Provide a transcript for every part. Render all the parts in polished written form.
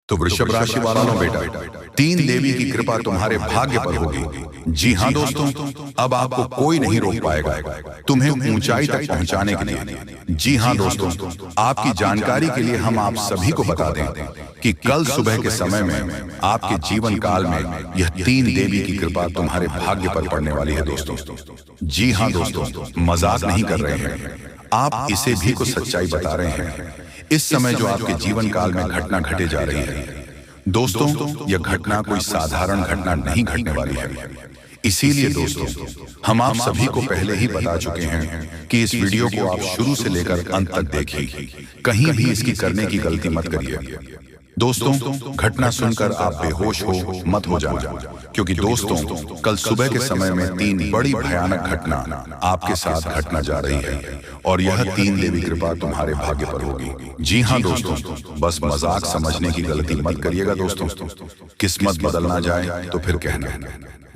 तो वृषभ राशि वालों बेटा, तीन देवी की कृपा तुम्हारे भाग्य पर होगी। जी हाँ दोस्तों, अब आपको कोई नहीं रोक पाएगा तुम्हें ऊंचाई तक पहुंचाने के लिए। जी हाँ दोस्तों, आपकी जानकारी के लिए हम आप सभी को बता दें कि कल सुबह के समय में आपके जीवन काल में यह तीन देवी की कृपा तुम्हारे भाग्य पर पड़ने वाली है दोस्तों। जी हाँ दोस्तों, मजाक नहीं कर रहे हैं, आप इसे भी कुछ सच्चाई बता रहे हैं। इस समय जो आपके जीवन काल में घटना घटे जा रही है दोस्तों, यह घटना कोई साधारण घटना नहीं घटने वाली है। इसीलिए दोस्तों, हम आप सभी को पहले ही बता चुके हैं कि इस वीडियो को आप शुरू से लेकर अंत तक देखिए, कहीं भी इसकी करने की गलती मत करिए। दोस्तों, घटना सुनकर आप बेहोश हो मत हो जाना, क्योंकि दोस्तों कल सुबह के समय में तीन बड़ी भयानक घटना आपके साथ घटना जा रही है और यह तीन देवी कृपा तुम्हारे भाग्य पर होगी। जी हाँ दोस्तों, बस मजाक समझने की गलती मत करिएगा दोस्तों। किस्मत बदलना जाए तो फिर कहना।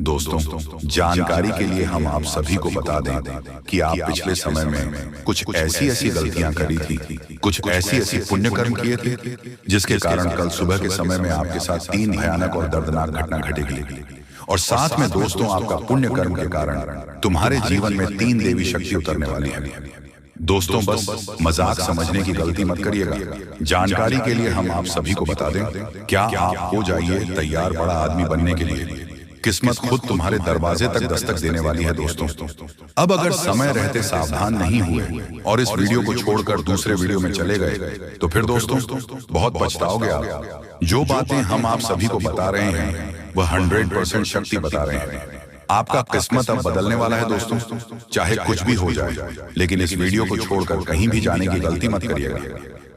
दोस्तों, जानकारी के लिए हम आप सभी को बता दें कि आप पिछले समय में कुछ ऐसी गलतियां करी थी, कुछ ऐसी पुण्य कर्म किए थे, जिसके कारण कल सुबह के समय में आपके साथ तीन भयानक और दर्दनाक घटना घटेगी। और साथ में दोस्तों, आपका पुण्य कर्म के कारण तुम्हारे जीवन में तीन देवी शक्ति उतरने वाली है। दोस्तों, बस मजाक समझने की गलती मत करिएगा। जानकारी के लिए हम आप सभी को बता दें, क्या आप हो जाइए तैयार बड़ा आदमी बनने के लिए। किस्मत खुद तुम्हारे दरवाजे तक दस्तक देने वाली है दोस्तों। अब अगर समय रहते सावधान नहीं हुए और इस वीडियो को छोड़कर दूसरे वीडियो में चले गए तो फिर दोस्तों बहुत पछताओगे आप। जो बातें हम आप सभी को बता रहे हैं वह 100% शक्ति बता रहे हैं। आपका किस्मत अब बदलने वाला है दोस्तों, चाहे कुछ भी हो जाए। लेकिन इस वीडियो को छोड़कर कहीं भी जाने की गलती मत करिएगा।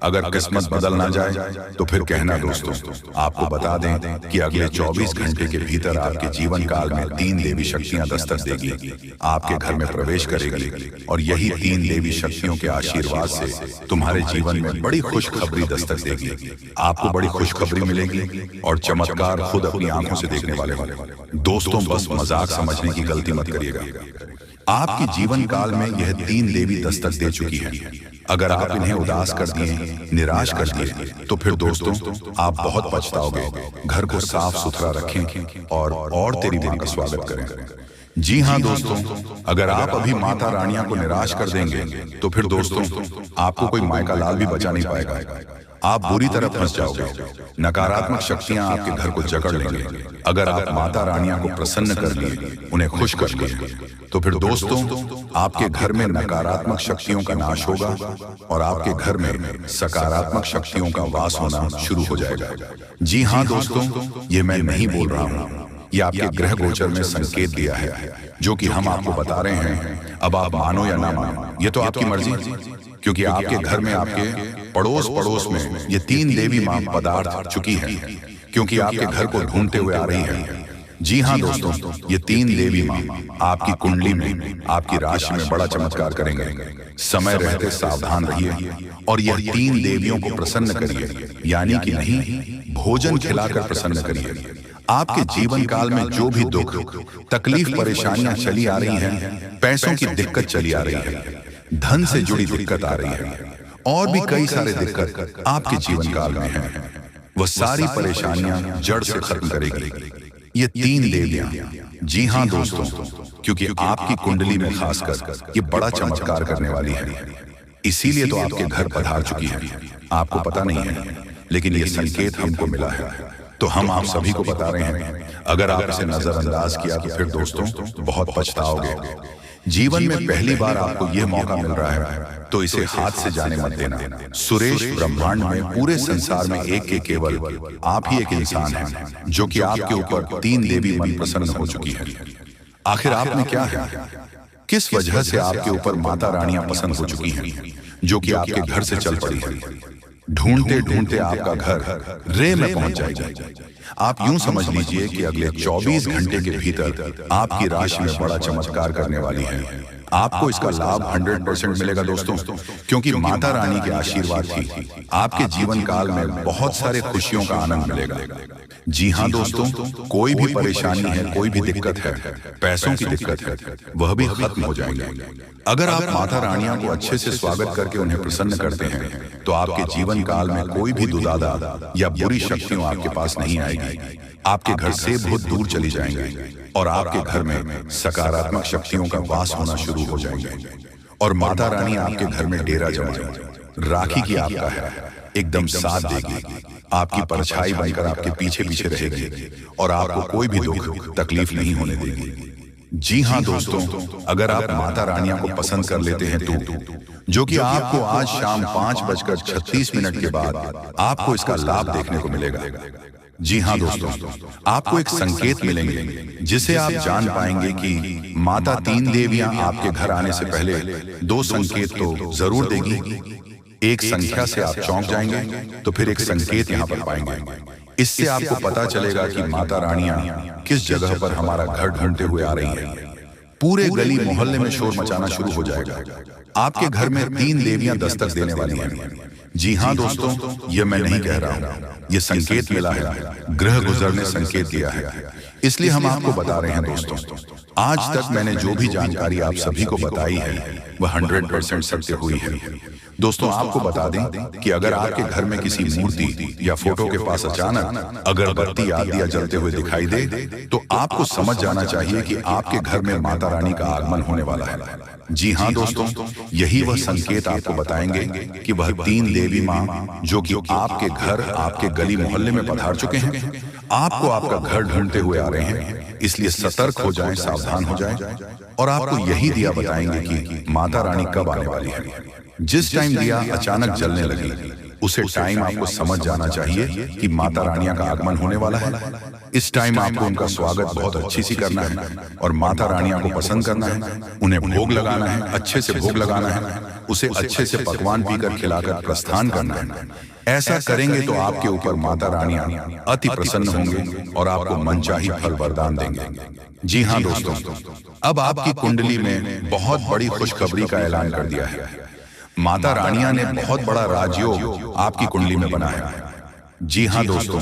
अगर किस्मत बदल ना जाए तो फिर कहना दोस्तों। आपको बता दें कि अगले 24 घंटे के भीतर आपके जीवन काल में तीन देवी शक्तियां दस्तक देगी, आपके घर में प्रवेश करेगी और यही तीन देवी शक्तियों के आशीर्वाद से तुम्हारे जीवन में बड़ी खुशखबरी दस्तक देगी। आपको बड़ी खुशखबरी मिलेगी और चमत्कार खुद अपनी आंखों से देखने वाले। दोस्तों, बस मजाक समझने की गलती मत करिएगा। आपके जीवन काल में यह तीन देवी दस्तक दे चुकी है। अगर आप इन्हें उदास कर दिए, निराश कर दिए तो फिर दोस्तों आप बहुत पछताओगे। घर को साफ सुथरा रखें और तेरी मां का स्वागत करें। जी हाँ दोस्तों, अगर आप अभी माता रानियां को निराश कर देंगे तो फिर दोस्तों आपको कोई मायका लाल भी बचा नहीं पाएगा। आप बुरी तरह फंस जाओगे। नकारात्मक शक्तियां आपके घर को जकड़ लेंगे। अगर आप माता रानियां को प्रसन्न कर लिए, उन्हें खुश कर लिए, तो फिर दोस्तों आपके घर में नकारात्मक शक्तियों का नाश होगा और आपके घर में सकारात्मक शक्तियों का वास होना शुरू हो जाएगा। जी हाँ दोस्तों, ये मैं नहीं बोल रहा हूँ, ये आपके ग्रह गोचर में संकेत दिया है, जो कि हम आपको बता रहे हैं। अब आप मानो या ना मानो, ये तो आपकी मर्जी, क्योंकि आपके घर में आपके पड़ोस में ये तीन देवी मां पदार्थ चुकी हैं, क्योंकि आपके घर को ढूंढते हुए आ रही है। जी हाँ दोस्तों, ये तीन देवी मां आपकी कुंडली में, आपकी राशि में बड़ा चमत्कार करेंगे। समय रहते सावधान रहिए और यह तीन देवियों को प्रसन्न करिए, यानी कि नहीं, भोजन खिलाकर प्रसन्न करिए। आपके जीवन काल में जो भी दुख, तकलीफ, परेशानियां चली आ रही हैं, पैसों की दिक्कत चली आ रही है, धन से जुड़ी दिक्कत आ रही है और भी कई सारे दिक्कत आपके जीवन काल में हैं, वह सारी परेशानियां जड़ से खत्म करेगी ये तीन देवियां। जी हाँ दोस्तों, क्योंकि आपकी कुंडली में खासकर ये बड़ा चमत्कार करने वाली है। इसीलिए तो आपके घर पधार चुकी है। आपको पता नहीं है, लेकिन ये संकेत हमको मिला है, तो हम आप सभी को बता रहे हैं। अगर आप इसे नजरअंदाज किया तो फिर दोस्तों बहुत पछताओगे। जीवन में पहली बार आपको यह मौका मिल रहा है, तो इसे हाथ से जाने मत देना। सुरेश ब्रह्मांड में पूरे संसार में एक के केवल आप ही एक इंसान हैं जो कि आपके ऊपर तीन देवी मन प्रसन्न हो चुकी है। आखिर आप में क्या है? किस वजह से आपके ऊपर माता रानियां पसंद हो चुकी हैं, जो कि आपके घर से चल पड़ी है? ढूंढते ढूंढते आपका घर रे में पहुंच जाएगा। आप यूं समझ लीजिए कि अगले 24 घंटे के भीतर आपकी राशि में बड़ा चमत्कार करने वाली है। आपको इसका लाभ 100% मिलेगा दोस्तों, क्योंकि माता रानी के आशीर्वाद थी आपके जीवन काल में बहुत सारे खुशियों का आनंद मिलेगा। जी हाँ दोस्तों, कोई भी परेशानी है, कोई भी दिक्कत है, पैसों की दिक्कत है, वह भी खत्म हो जाएंगे। अगर आप माता रानियां को अच्छे से स्वागत करके उन्हें प्रसन्न करते हैं तो आपके जीवन काल में कोई भी दुदादा या बुरी शक्तियां आपके पास नहीं आएगी। आपके घर से बहुत दूर चली जाएंगी और आपके घर में सकारात्मक शक्तियों का वास होना शुरू हो जाएंगे और माता रानी आपके घर में डेरा जमाएगी। राखी की आपका है, एकदम साथ देगी, आपकी परछाई बनकर आपके पीछे पीछे रहेगी और आपको कोई भी दुख तकलीफ नहीं होने देगी। जी हाँ दोस्तों, अगर आप माता रानियां को पसंद कर लेते हैं तो जो कि आपको आज शाम 5:36 के बाद आपको इसका लाभ देखने को मिलेगा। जी हाँ दोस्तों, आपको एक संकेत मिलेंगे जिसे आप जान पाएंगे कि माता तीन देवियां आपके घर आने से पहले दो संकेत तो जरूर देगी। एक संख्या से आप चौंक जाएंगे तो फिर एक संकेत यहाँ पर पाएंगे। इससे आपको पता चलेगा कि माता रानियां किस जगह पर हमारा घर ढूंढते हुए आ रही हैं। पूरे गली मोहल्ले में शोर मचाना शुरू हो जाएगा। आपके घर में तीन देवियां दस्तक देने वाली हैं। जी हाँ दोस्तों, ये मैं नहीं कह रहा हूँ, ये संकेत मिला है, ग्रह गुजर ने संकेत दिया है, इसलिए हम आपको बता रहे हैं दोस्तों। आज तक मैंने जो भी जानकारी आप सभी को बताई है वह 100% सत्य हुई है। दोस्तों, आपको बता दें कि अगर आपके घर में किसी मूर्ति या फोटो के पास अचानक अगरबत्ती या दिया जलते हुए दिखाई दे तो आपको समझ जाना चाहिए कि आपके घर में माता रानी का आगमन होने वाला है। जी हाँ दोस्तों, यही वह संकेत आपको बताएंगे कि वह तीन देवी माँ जो कि आपके घर, आपके गली मोहल्ले में पधार चुके हैं, आपको आपका घर ढूंढते हुए आ रहे हैं। इसलिए सतर्क हो जाएं, सावधान हो जाएं और आपको यही दिया बताएंगे कि माता रानी कब आने वाली है। जिस टाइम दिया अचानक जलने लगी उसे टाइम आपको समझ जाना चाहिए कि माता रानियां का आगमन होने वाला है। इस टाइम आपको उनका स्वागत बहुत अच्छी सी करना है और माता रानियां को पसंद करना है, उन्हें भोग लगाना है, अच्छे से भोग लगाना है, उसे अच्छे से पकवान पीकर खिलाकर प्रस्थान करना है। ऐसा करेंगे तो आपके ऊपर माता रानियां अति प्रसन्न होंगे और आपको मनचाही फल वरदान देंगे। जी हाँ दोस्तों, अब आपकी कुंडली में बहुत बड़ी खुशखबरी का ऐलान कर दिया है। माता रानियां ने बहुत बड़ा राजयोग आपकी कुंडली में बनाया है। जी हाँ दोस्तों,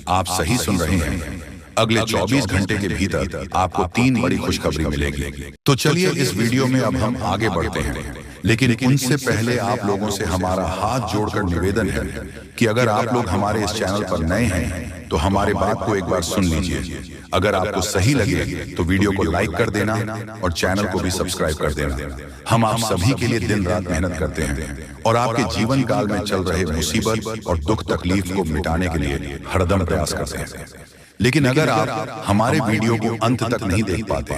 आप सही सुन रहे हैं। अगले 24 घंटे के भीतर आपको 3 बड़ी खुशखबरी मिलेगी। तो चलिए इस वीडियो में अब हम आगे बढ़ते हैं, लेकिन उनसे पहले आप लोगों से हमारा हाथ जोड़कर निवेदन है कि अगर आप लोग हमारे इस चैनल पर नए हैं तो हमारे बात को एक बार सुन लीजिए। अगर आपको सही लगे तो वीडियो को लाइक कर देना और चैनल को भी सब्सक्राइब कर देना। हम आप सभी के लिए दिन रात मेहनत करते हैं और आपके जीवन काल में चल रहे मुसीबत और दुख तकलीफ को मिटाने के लिए हरदम प्रयास करते हैं। लेकिन अगर आप हमारे वीडियो को अंत तक नहीं देख पाते,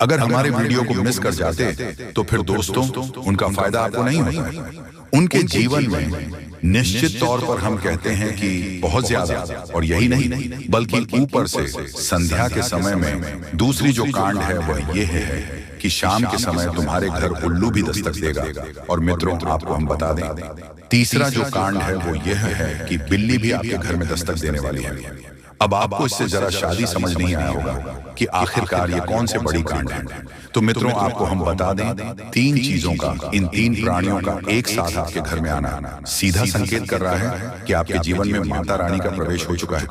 अगर हमारे वीडियो को मिस कर जाते तो फिर दोस्तों उनका फायदा आपको नहीं होता। उनके जीवन में निश्चित तौर पर हम कहते हैं कि बहुत ज्यादा, और यही नहीं बल्कि ऊपर से संध्या के समय में दूसरी जो कांड है वह ये है कि शाम के समय तुम्हारे घर उल्लू भी दस्तक देगा। और मित्रों, आपको हम बता दें, तीसरा जो कांड है वो यह है कि बिल्ली भी आपके घर में दस्तक देने वाली है। अब आपको इससे जरा शादी समझ नहीं आया होगा कि आखिरकार ये कौन से बड़ी कांड है। तो मित्रों, आपको हम बता दें, 3 चीजों का, इन 3 प्राणियों का एक साथ आपके घर में आना सीधा संकेत कर रहा है कि आपके जीवन में माता रानी का प्रवेश हो चुका है।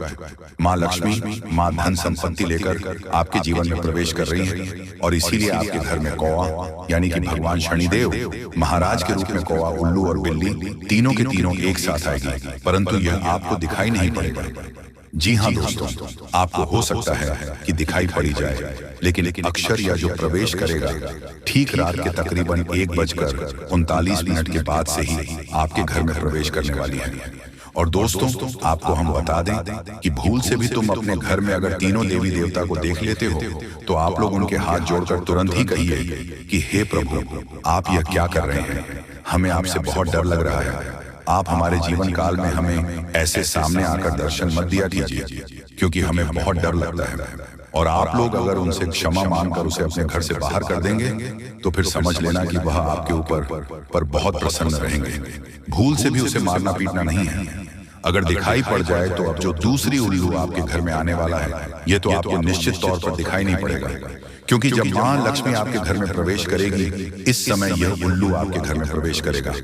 माँ लक्ष्मी, माँ धन संपत्ति लेकर आपके जीवन में प्रवेश कर रही है और इसीलिए आपके घर में कौवा यानी कि भगवान शनिदेव महाराज के रूप में कौवा, उल्लू और बिल्ली तीनों के तीनों एक साथ आएगी, परंतु यह आपको दिखाई नहीं पड़ेगा। जी हाँ दोस्तों, आपको हो सकता है कि दिखाई पड़ी जाए, लेकिन अक्षर या जो प्रवेश करेगा ठीक रात के तकरीबन 1:39 के बाद से ही आपके घर में प्रवेश करने वाली है। और दोस्तों, आपको हम बता दें कि भूल से भी तुम अपने घर में अगर तीनों देवी देवता को देख लेते हो तो आप लोग उनके हाथ जोड़कर तुरंत ही कहिए कि हे प्रभु, आप यह क्या कर रहे हैं, हमें आपसे बहुत डर लग रहा है। आप हमारे जीवन काल में हमें ऐसे सामने आकर दर्शन मत दिया कीजिए, क्योंकि हमें बहुत डर लगता है। और आप लोग अगर उनसे क्षमा मांगकर उसे अपने घर से बाहर कर देंगे तो फिर समझ लेना कि वह आपके ऊपर पर बहुत प्रसन्न रहेंगे। भूल से भी उसे मारना पीटना नहीं है। अगर दिखाई पड़ जाए तो अब जो दूसरी उल्लू आपके घर में आने वाला है, ये तो आपको निश्चित तौर पर दिखाई नहीं पड़ेगा, क्योंकि जब मां लक्ष्मी आपके घर में प्रवेश करेगी, इस समय यह उल्लू आपके घर में प्रवेश करेगा।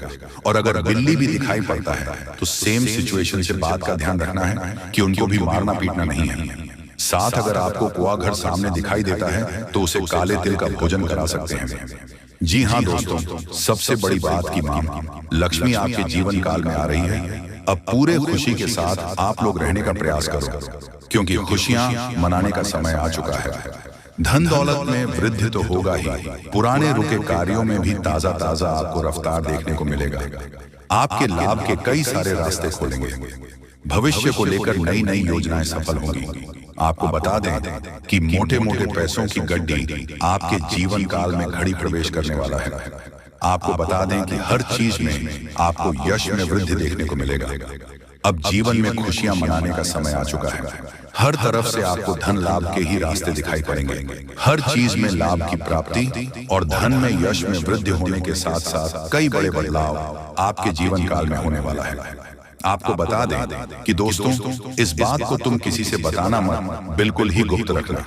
और अगर बिल्ली भी दिखाई पड़ता है तो सेम सिचुएशन से बात का ध्यान रखना है कि उनको भी मारना पीटना नहीं है। साथ अगर आपको कुआं घर सामने दिखाई देता है तो उसे काले तिल का भोजन करा सकते हैं। जी हाँ दोस्तों, सबसे बड़ी बात की मां लक्ष्मी आपके जीवन काल में आ रही है। अब पूरे खुशी के साथ आप लोग रहने का प्रयास करो, क्योंकि खुशियां मनाने का समय आ चुका है। धन दौलत में वृद्धि तो होगा ही, पुराने रुके कार्यों में भी ताजा ताजा आपको रफ्तार देखने को मिलेगा। आपके लाभ के कई सारे रास्ते खोलेंगे। भविष्य को लेकर नई नई योजनाएं सफल होंगी। आपको बता दें कि मोटे मोटे पैसों की गड्डी आपके जीवन काल में घड़ी प्रवेश करने वाला है। आपको बता दें कि हर चीज में आपको यश में वृद्धि देखने को मिलेगा। अब जीवन में खुशियां मनाने का समय आ चुका है। हर तरफ से आपको धन लाभ के ही रास्ते दिखाई पड़ेंगे। हर चीज में लाभ की प्राप्ति और धन में यश में वृद्धि होने के साथ साथ कई बड़े बदलाव आपके जीवन काल में होने वाला है। आपको बता दें कि दोस्तों, इस बात को तुम किसी से बताना मत, बिल्कुल ही गुप्त रखना,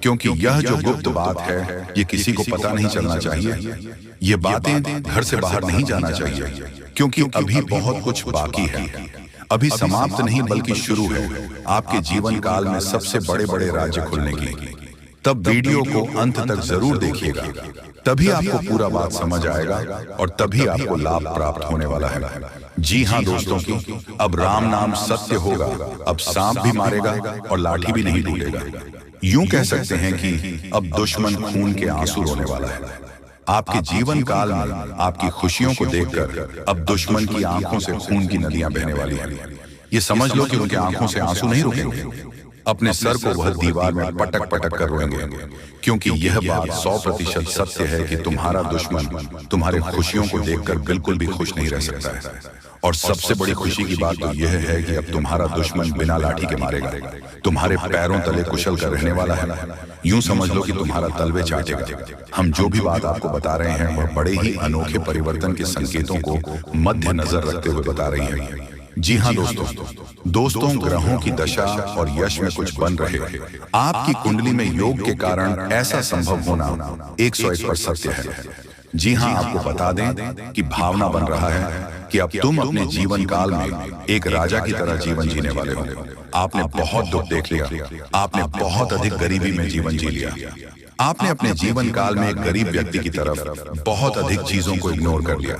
क्योंकि यह जो गुप्त बात है ये किसी को पता नहीं चलना चाहिए। ये बातें घर से बाहर नहीं जाना चाहिए, क्योंकि अभी बहुत कुछ बाकी है। अभी समाप्त नहीं बल्कि शुरू है आपके जीवन काल में सबसे बड़े बड़े राज्य खुलने की। तब वीडियो को अंत तक जरूर देखिएगा, तभी आपको पूरा बात समझ आएगा और तभी आपको लाभ प्राप्त होने वाला है। जी हाँ दोस्तों की, अब राम नाम सत्य होगा। अब सांप भी मारेगा और लाठी भी नहीं टूटेगा। यूं कह सकते हैं कि अब दुश्मन खून के आंसू रोने वाला है। आपके जीवन काल में आपकी खुशियों को देखकर अब दुश्मन की आंखों से खून की नदियां बहने वाली हैं। ये समझ लो कि उनके आंखों से आंसू नहीं रुकेंगे। अपने सर को वह दीवार में पटक पटक कर रोएंगे, क्योंकि यह बात 100% सत्य है कि तुम्हारा दुश्मन तुम्हारे खुशियों को देखकर बिल्कुल भी खुश नहीं रह सकता है। और सबसे बड़ी खुशी की बात तो यह है कि अब तुम्हारा दुश्मन बिना लाठी के मारेगा, तुम्हारे पैरों तले कुचल कर रहने वाला है। यूं समझ लो कि तुम्हारा तलवे चाटेगा। हम जो भी बात आपको बता रहे हैं वह बड़े ही अनोखे परिवर्तन के संकेतों को मद्देनजर रखते हुए बता रही है। जी हाँ दोस्तों, ग्रहों की दशा और यश में कुछ बन रहे। आपकी कुंडली में योग के कारण ऐसा संभव होना 101% सत्य है। जी हाँ, आपको बता दें कि भावना बन रहा है कि अब तुम अपने जीवन काल में एक राजा की तरह जीवन जीने वाले हो। आपने बहुत दुख देख लिया, आपने बहुत अधिक गरीबी में जीवन जी लिया, आपने अपने जीवन काल में एक गरीब व्यक्ति की तरफ बहुत अधिक चीजों को इग्नोर कर लिया।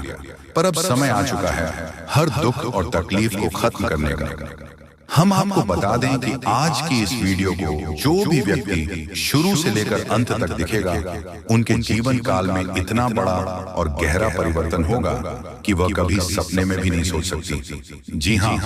पर अब समय आ चुका है हर दुख और तकलीफ को खत्म करने का। हम आपको बता दें कि आज की इस वीडियो को जो भी व्यक्ति शुरू से लेकर अंत तक दिखेगा, उनके जीवन काल में इतना बड़ा और गहरा परिवर्तन होगा कि वह कभी सपने में भी नहीं सोच सकती। जी हाँ,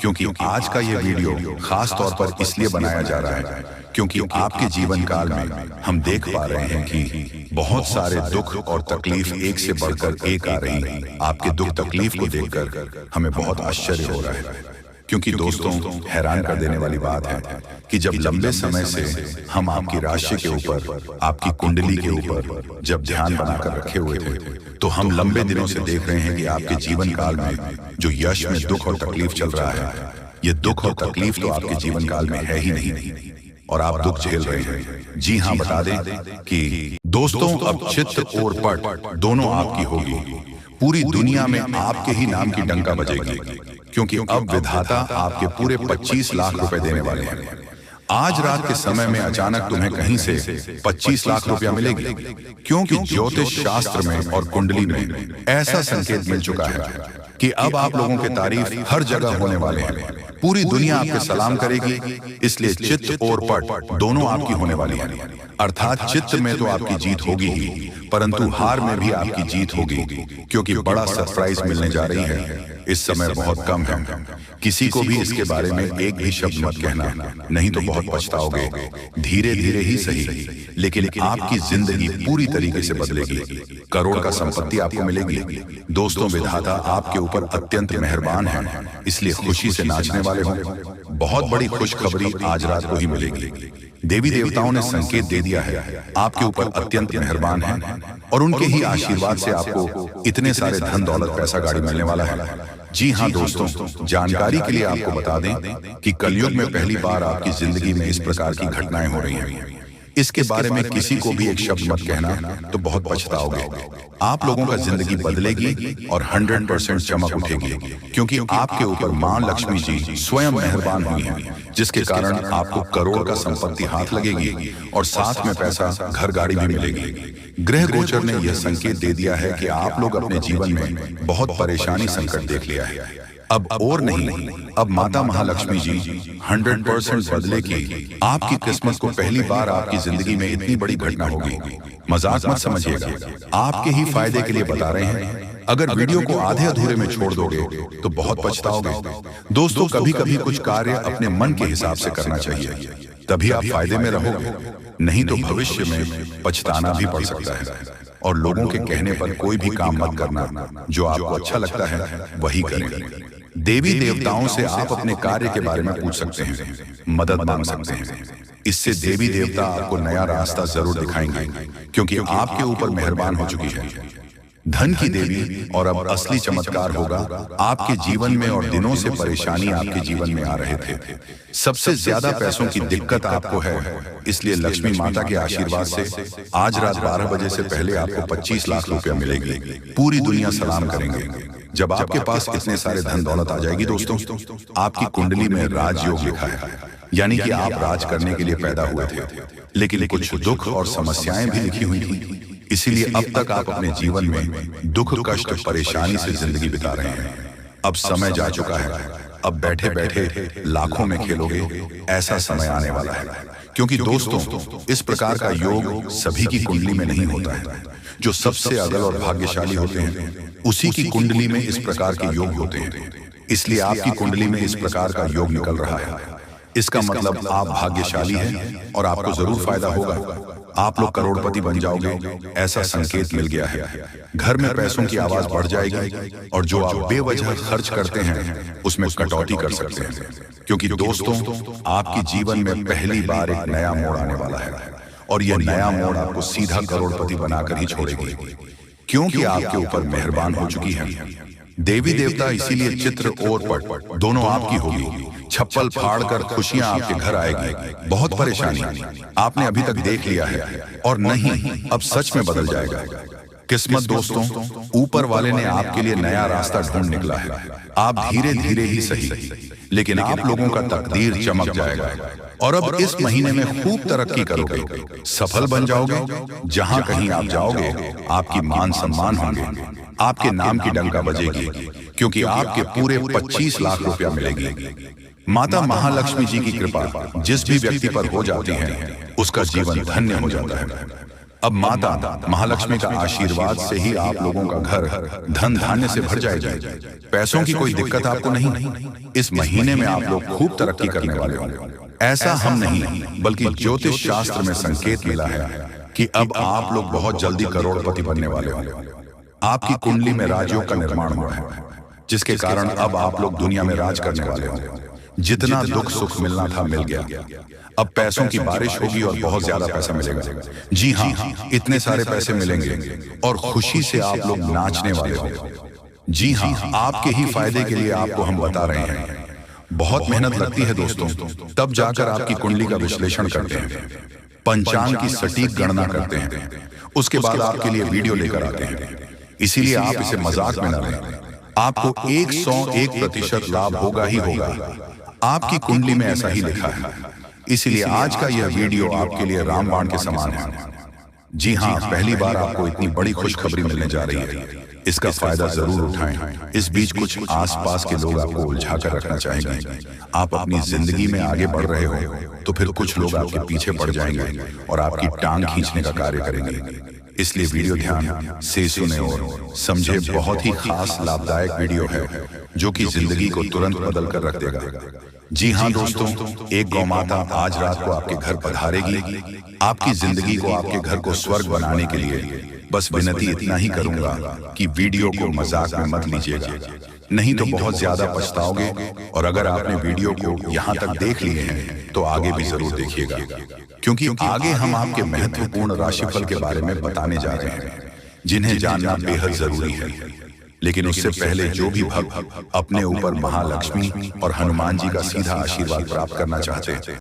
क्योंकि आज का यह वीडियो खास तौर पर इसलिए बनाया जा रहा है क्योंकि आपके जीवन काल में हम देख पा रहे हैं कि बहुत सारे दुख और तकलीफ एक से बढ़कर एक आ रही है। आपके दुख तकलीफ को देखकर हमें बहुत आश्चर्य हो रहा है, क्योंकि दोस्तों, हैरान कर देने वाली बात है कि जब लंबे समय से हम आपकी राशि के ऊपर, आपकी कुंडली के ऊपर जब ध्यान बनाकर रखे हुए थे, तो हम लंबे दिनों से देख रहे हैं कि आपके जीवन काल में जो यश में दुख और तकलीफ चल रहा है, ये दुख और तकलीफ तो आपके जीवन काल में है ही नहीं और आप दुख झेल रहे हैं। जी हाँ, बता दें कि दोस्तों, अब चित्त और पट दोनों आपकी होगी। पूरी दुनिया में आपके ही नाम की डंका बजेगी, क्योंकि अब विधाता आपके पूरे 25 लाख रुपए देने वाले हैं। आज रात के समय में अचानक तुम्हें कहीं से 25 लाख रुपया मिलेगी, क्योंकि ज्योतिष शास्त्र में और कुंडली में ऐसा संकेत मिल चुका है कि अब आप लोगों के तारीफ हर जगह होने वाले हैं। पूरी दुनिया आपके सलाम करेगी, इसलिए चित्त और पट दोनों आपकी होने वाली है। अर्थात चित्त में तो आपकी जीत होगी ही, परंतु हार में भी आपकी जीत होगी, क्योंकि बड़ा सरप्राइज मिलने जा रही है। इस समय बहुत कम है, किसी को भी इसके बारे में एक भी शब्द मत कहना, नहीं तो बहुत पछताओगे। धीरे धीरे ही सही, लेकिन आपकी जिंदगी पूरी तरीके से बदलेगी। करोड़ का संपत्ति आपको मिलेगी। दोस्तों, विधाता आपके ऊपर अत्यंत मेहरबान है, इसलिए खुशी से नाचने वाले हो। बहुत बड़ी खुशखबरी आज रात को ही मिलेगी। देवी देवताओं ने संकेत दे दिया है, आपके ऊपर अत्यंत मेहरबान है और उनके ही आशीर्वाद से आपको इतने सारे धन दौलत पैसा गाड़ी मिलने वाला है। जी हाँ दोस्तों, जानकारी के लिए आपको बता दें कि कलयुग में पहली बार आपकी जिंदगी में इस प्रकार की घटनाएं हो रही हैं। इसके बारे में किसी को भी एक शब्द मत कहना, तो बहुत पछताओगे। आप लोगों का जिंदगी बदलेगी और 100% चमक उठेगी, क्योंकि आपके ऊपर मां लक्ष्मी जी स्वयं मेहरबान हुई हैं, जिसके कारण आपको करोड़ का संपत्ति हाथ लगेगी और साथ में पैसा, घर गाड़ी भी मिलेगी। ग्रह गोचर ने यह संकेत दे दिया है कि आप लोग अपने जीवन में बहुत परेशानी संकट देख लिया है। अब और नहीं, अब माता महालक्ष्मी जी 100% बदले की आपकी किस्मत को पहली बार आपकी जिंदगी में इतनी बड़ी घटना होगी। मजाक मत समझिएगा, आपके ही फायदे के लिए बता रहे हैं। अगर वीडियो को आधे अधूरे में छोड़ दोगे तो बहुत पछताओगे। दोस्तों, कभी कभी कुछ कार्य अपने मन के हिसाब से करना चाहिए, तभी आप फायदे में रहोगे, नहीं तो भविष्य में पछताना भी पड़ सकता है। और लोगों के कहने पर कोई भी काम मत करना, जो आपको अच्छा लगता है वही करें। देवी देवताओं से आप अपने कार्य के बारे में पूछ सकते हैं, मदद मांग सकते हैं। इससे देवी देवता आपको नया रास्ता जरूर दिखाएंगे, क्योंकि आपके ऊपर मेहरबान हो चुकी है। धन की देवी और अब असली चमत्कार होगा आपके जीवन में। और दिनों से परेशानी आपके जीवन में आ रहे थे, सबसे ज्यादा पैसों की दिक्कत आपको है, इसलिए लक्ष्मी माता के आशीर्वाद से आज रात 12 बजे से पहले आपको 25 लाख रुपया मिलेगी। पूरी दुनिया सलाम करेंगे जब आपके पास इतने सारे धन दौलत आ जाएगी। दोस्तों, आपकी कुंडली में राजयोग लिखा है, यानी कि आप राज करने के लिए पैदा हुए थे, लेकिन कुछ दुख और समस्याएं भी लिखी हुई थी। इसीलिए अब तक आप अपने जीवन में दुख, कष्ट, परेशानी से जिंदगी बिता रहे हैं। अब समय जा चुका है, अब बैठे बैठे लाखों में खेलोगे, ऐसा समय आने वाला है। क्योंकि दोस्तों, इस प्रकार का योग सभी की कुंडली में नहीं होता है। जो सबसे अगल और भाग्यशाली होते हैं, उसी की कुंडली में इस प्रकार के योग होते हैं। इसलिए आपकी कुंडली में इस प्रकार का योग निकल रहा है। इसका मतलब आप भाग्यशाली हैं और आपको जरूर फायदा होगा। आप लोग करोड़पति बन जाओगे, ऐसा संकेत मिल गया है। घर में पैसों की आवाज बढ़ जाएगी और जो आप बेवजह खर्च करते हैं उसमें कटौती कर सकते हैं। क्योंकि दोस्तों, आपके जीवन में पहली बार एक नया मोड़ आने वाला है, और यह नया मोड़ आपको सीधा करोड़पति बनाकर ही छोड़ेगी, क्योंकि आपके ऊपर मेहरबान हो चुकी है देवी देवता। इसीलिए चित्र और पट दोनों आपकी होगी। छप्पल फाड़कर खुशियां आपके घर आएगी। बहुत परेशानी आपने अभी तक देख लिया है, और नहीं, अब सच में बदल जाएगा। किस्मत दोस्तों, ऊपर वाले ने आपके लिए नया रास्ता ढूंढ निकला है। आप धीरे धीरे ही सही, लेकिन आप लोगों का तकदीर चमक जाएगा। और अब इस महीने में खूब तरक्की करोगे, सफल बन जाओगे। जहां कहीं आप जाओगे, आपकी मान सम्मान होंगे, आपके नाम की डंका बजेगी, क्योंकि आपके पूरे 25 लाख रुपया मिलेगी। माता महालक्ष्मी जी की कृपा जिस भी व्यक्ति पर हो जाती है, उसका जीवन धन्य हो जाता है। अब माता महालक्ष्मी का आशीर्वाद से ही आप लोगों का घर धन धान्य से भर जाएगा। पैसों की कोई दिक्कत आपको नहीं। इस महीने में आप लोग खूब तरक्की करने वाले होंगे। ऐसा हम नहीं, बल्कि ज्योतिष शास्त्र में संकेत मिला है कि अब आप लोग बहुत जल्दी करोड़पति बनने वाले होंगे। आपकी कुंडली में राजयोग का निर्माण हुआ है, जिसके कारण अब आप लोग दुनिया में राज करने वाले होंगे। जितना दुख सुख मिलना था मिल गया। अब पैसों की बारिश होगी और बहुत ज्यादा पैसा मिलेगा। जी हाँ, इतने सारे पैसे मिलेंगे और खुशी से आप लोग नाचने वाले होंगे। जी हाँ, आपके ही फायदे के लिए आपको हम बता रहे हैं। बहुत मेहनत लगती है दोस्तों, तब जाकर आपकी कुंडली का विश्लेषण करते हैं, पंचांग की सटीक गणना करते हैं, उसके बाद आपके लिए वीडियो लेकर आते हैं। इसीलिए आप इसे मजाक में न लें। आपको 101% लाभ होगा ही होगा। आपकी कुंडली में ऐसा ही लिखा है। इसीलिए आज का यह वीडियो आपके लिए रामबाण के समान है। जी हाँ, पहली बार आपको इतनी बड़ी खुशखबरी मिलने जा रही है। इसका फायदा जरूर उठाएं। इस बीच कुछ आसपास के लोग आपको उलझा कर रखना चाहेंगे। आप अपनी जिंदगी में आगे बढ़ रहे हो, तो फिर कुछ लोग आपके पीछे पड़ जाएंगे और आपकी टांग खींचने का कार्य करेंगे। इसलिए वीडियो ध्यान से सुने और समझे। बहुत ही खास लाभदायक वीडियो है, जो कि जिंदगी को तुरंत बदल कर रख देगा। जी हाँ दोस्तों, एक गौ माता आज रात को आपके घर पधारेगी। आपकी जिंदगी को, आपके घर को स्वर्ग बनाने के लिए बस विनती इतना ही करूंगा कि वीडियो को मजाक में मत लीजिएगा, नहीं तो बहुत ज्यादा पछताओगे। और अगर आपने वीडियो को यहाँ तक देख लिए हैं तो आगे भी जरूर देखिएगा, क्योंकि आगे हम आपके महत्वपूर्ण राशिफल के बारे में बताने जा रहे हैं, जिन्हें जानना बेहद जरूरी है। लेकिन उससे पहले जो भी भक्त अपने ऊपर महालक्ष्मी और हनुमान जी का सीधा आशीर्वाद प्राप्त करना चाहते हैं